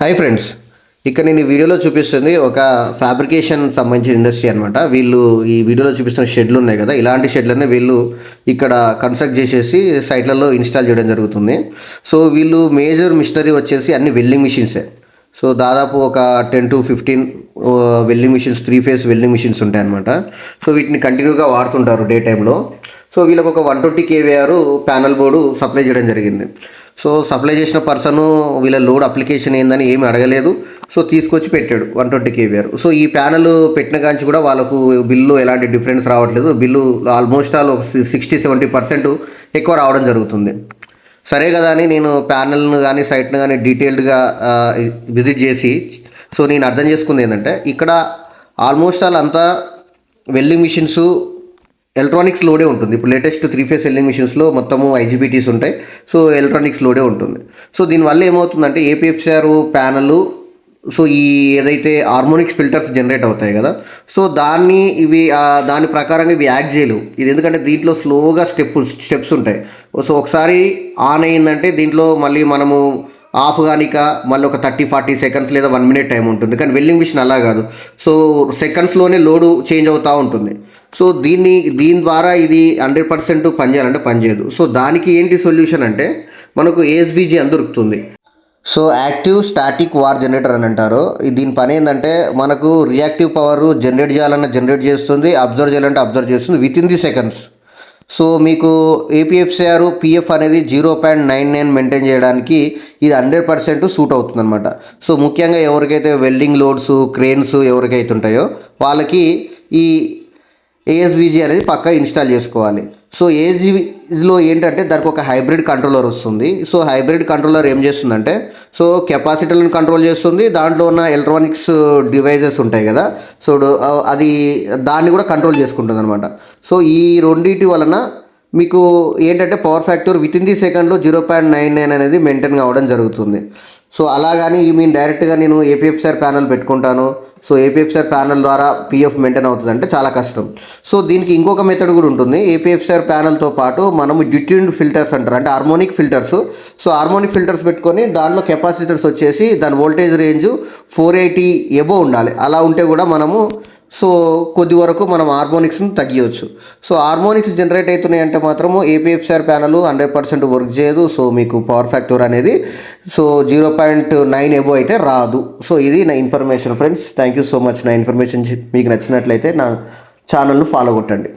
Hi friends. ఇక్కడ నేను ఈ వీడియోలో చూపిస్తుంది ఒక ఫ్యాబ్రికేషన్ సంబంధించిన ఇండస్ట్రీ అనమాట. వీళ్ళు ఈ వీడియోలో చూపిస్తున్న షెడ్లు ఉన్నాయి కదా, ఇలాంటి షెడ్లనే వీళ్ళు ఇక్కడ కన్స్ట్రక్ట్ చేసేసి సైట్లలో ఇన్స్టాల్ చేయడం జరుగుతుంది. సో వీళ్ళు మేజర్ మిషనరీ వచ్చేసి అన్ని వెల్డింగ్ మిషన్సే. సో దాదాపు ఒక 10 to 15 welding machines, 3 phase welding machines ఉంటాయి అనమాట. సో వీటిని కంటిన్యూగా వాడుతుంటారు డే టైంలో. సో వీళ్ళకి ఒక 120 kVAR ప్యానల్ బోర్డు సప్లై చేయడం జరిగింది. సో సప్లై చేసిన పర్సను వీళ్ళ లోడ్ అప్లికేషన్ ఏందని ఏమి అడగలేదు. సో తీసుకొచ్చి పెట్టాడు 120 kVAR. సో ఈ ప్యానల్ పెట్టిన కాంచి కూడా వాళ్ళకు బిల్లు ఎలాంటి డిఫరెన్స్ రావట్లేదు. బిల్లు ఆల్మోస్ట్ ఆల్ ఒక 60-70% ఎక్కువ రావడం జరుగుతుంది. సరే కదా అని నేను ప్యానల్ను కానీ సైట్ను కానీ డీటెయిల్డ్గా విజిట్ చేసి సో నేను అర్థం చేసుకుంది ఏంటంటే, ఇక్కడ ఆల్మోస్ట్ ఆల్ అంతా వెల్డింగ్ మిషన్స్ ఎలక్ట్రానిక్స్ లోడే ఉంటుంది. ఇప్పుడు లేటెస్ట్ 3 phase వెల్డింగ్ మిషన్స్లో మొత్తము IGBTs ఉంటాయి. సో ఎలక్ట్రానిక్స్ లోడే ఉంటుంది. సో దీనివల్ల ఏమవుతుందంటే APFCR ప్యానల్, సో ఈ ఏదైతే హార్మోనిక్స్ ఫిల్టర్స్ జనరేట్ అవుతాయి కదా, సో దాని ప్రకారంగా ఇవి యాక్ట్ చేయలేవు. ఇది ఎందుకంటే దీంట్లో స్లోగా స్టెప్స్ ఉంటాయి. సో ఒకసారి ఆన్ అయిందంటే దీంట్లో మళ్ళీ మనము ఆఫ్ కానిక మళ్ళీ ఒక 30-40 seconds లేదా 1 minute టైం ఉంటుంది. కానీ వెల్డింగ్ మిషన్ అలా కాదు. సో సెకండ్స్లోనే లోడు చేంజ్ అవుతూ ఉంటుంది. సో దీని ద్వారా ఇది 100% పనిచేయాలంటే పనిచేయదు. సో దానికి ఏంటి సొల్యూషన్ అంటే మనకు ASBG అని దొరుకుతుంది. So active static war generator అని అంటారు. దీని పని ఏంటంటే మనకు రియాక్టివ్ పవర్ జనరేట్ చేయాలన్నా జనరేట్ చేస్తుంది, అబ్జర్వ్ చేయాలంటే అబ్జర్వ్ చేస్తుంది వితిన్ ది సెకండ్స్. సో మీకు APFCR PF అనేది 0.99 మెయింటైన్ చేయడానికి ఇది 100% సూట్ అవుతుంది అనమాట. సో ముఖ్యంగా ఎవరికైతే వెల్డింగ్ లోడ్స్, క్రేన్స్ ఎవరికైతే ఉంటాయో వాళ్ళకి ఈ ASBG అనేది పక్కా ఇన్స్టాల్ చేసుకోవాలి. సో ASBGలో ఏంటంటే దానికి ఒక హైబ్రిడ్ కంట్రోలర్ వస్తుంది. సో హైబ్రిడ్ కంట్రోలర్ ఏం చేస్తుందంటే, సో కెపాసిటర్లను కంట్రోల్ చేస్తుంది, దాంట్లో ఉన్న ఎలక్ట్రానిక్స్ డివైజెస్ ఉంటాయి కదా, సో దాన్ని కూడా కంట్రోల్ చేసుకుంటుంది అనమాట. సో ఈ రెండింటి వలన మీకు ఏంటంటే పవర్ ఫ్యాక్టర్ వితిన్ ది సెకండ్లో 0.99 అనేది మెయింటైన్ కావడం జరుగుతుంది. సో అలాగని డైరెక్ట్గా నేను APFCR ప్యానల్ పెట్టుకుంటాను, సో APFCR ప్యానల్ ద్వారా PF మెయింటైన్ అవుతుంది అంటే చాలా కష్టం. సో దీనికి ఇంకొక మెథడ్ కూడా ఉంటుంది. APFCR ప్యానల్తో పాటు మనము డ్యూట్యూన్డ్ ఫిల్టర్స్ అంటారు, అంటే harmonic filters. So harmonic filters పెట్టుకొని దాంట్లో కెపాసిటర్స్ వచ్చేసి దాని వోల్టేజ్ రేంజ్ 480 above ఉండాలి. అలా ఉంటే కూడా మనము సో కొద్ది వరకు మనం హార్మోనిక్స్ని తగ్గించవచ్చు. సో హార్మోనిక్స్ జనరేట్ అవుతున్నాయి అంటే మాత్రము APFCR ప్యానల్ 100% వర్క్ చేయదు. సో మీకు పవర్ ఫ్యాక్టర్ అనేది సో 0.9 above అయితే రాదు. సో ఇది నా information friends. Thank you so much. నా ఇన్ఫర్మేషన్ మీకు నచ్చినట్లయితే నా ఛానల్ను ఫాలో కొట్టండి.